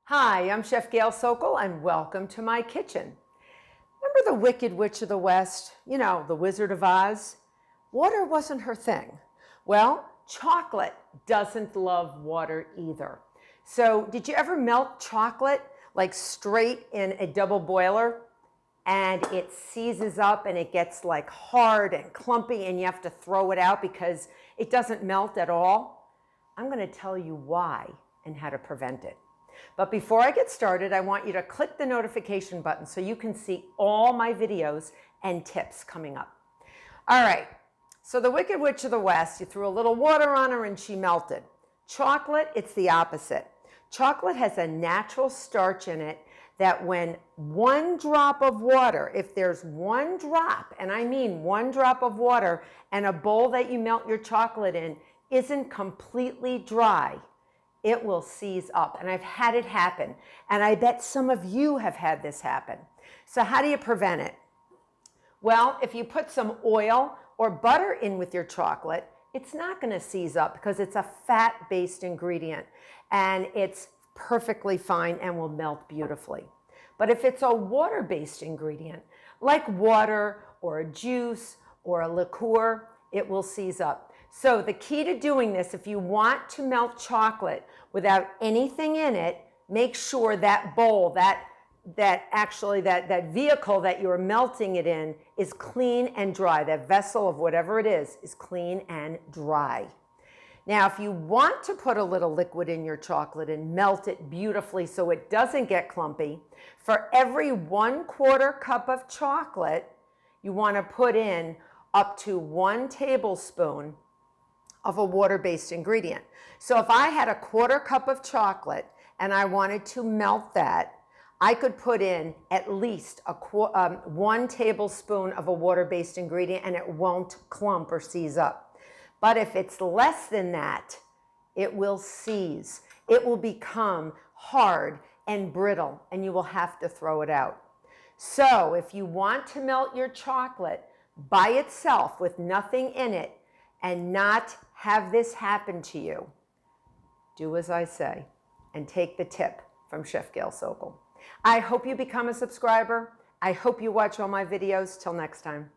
Hi, I'm Chef Gail Sokol and welcome to my kitchen. Remember the Wicked Witch of the West? You know, the Wizard of Oz? Water wasn't her thing. Well, chocolate doesn't love water either. So did you ever melt chocolate like straight in a double boiler and it seizes up and it gets like hard and clumpy and you have to throw it out because it doesn't melt at all? I'm going to tell you why and how to prevent it. But before I get started, I want you to click the notification button so you can see all my videos and tips coming up. All right, so the Wicked Witch of the West, you threw a little water on her and she melted. Chocolate, it's the opposite. Chocolate has a natural starch in it that when one drop of water, if there's one drop, and I mean one drop of water, and a bowl that you melt your chocolate in isn't completely dry, it will seize up. And I've had it happen. And I bet some of you have had this happen. So how do you prevent it? Well, if you put some oil or butter in with your chocolate, it's not going to seize up because it's a fat-based ingredient and it's perfectly fine and will melt beautifully. But if it's a water-based ingredient, like water or a juice or a liqueur, it will seize up. So the key to doing this, if you want to melt chocolate without anything in it, make sure that bowl, that vehicle that you're melting it in is clean and dry. That vessel of whatever it is clean and dry. Now, if you want to put a little liquid in your chocolate and melt it beautifully so it doesn't get clumpy, for every 1/4 cup of chocolate, you want to put in up to 1 tablespoon of a water-based ingredient. So if I had a 1/4 cup of chocolate and I wanted to melt that, I could put in at least 1 tablespoon of a water-based ingredient and it won't clump or seize up. But if it's less than that, it will seize. It will become hard and brittle and you will have to throw it out. So if you want to melt your chocolate by itself with nothing in it and not have this happen to you, do as I say and take the tip from Chef Gail Sokol. I hope you become a subscriber. I hope you watch all my videos. Till next time.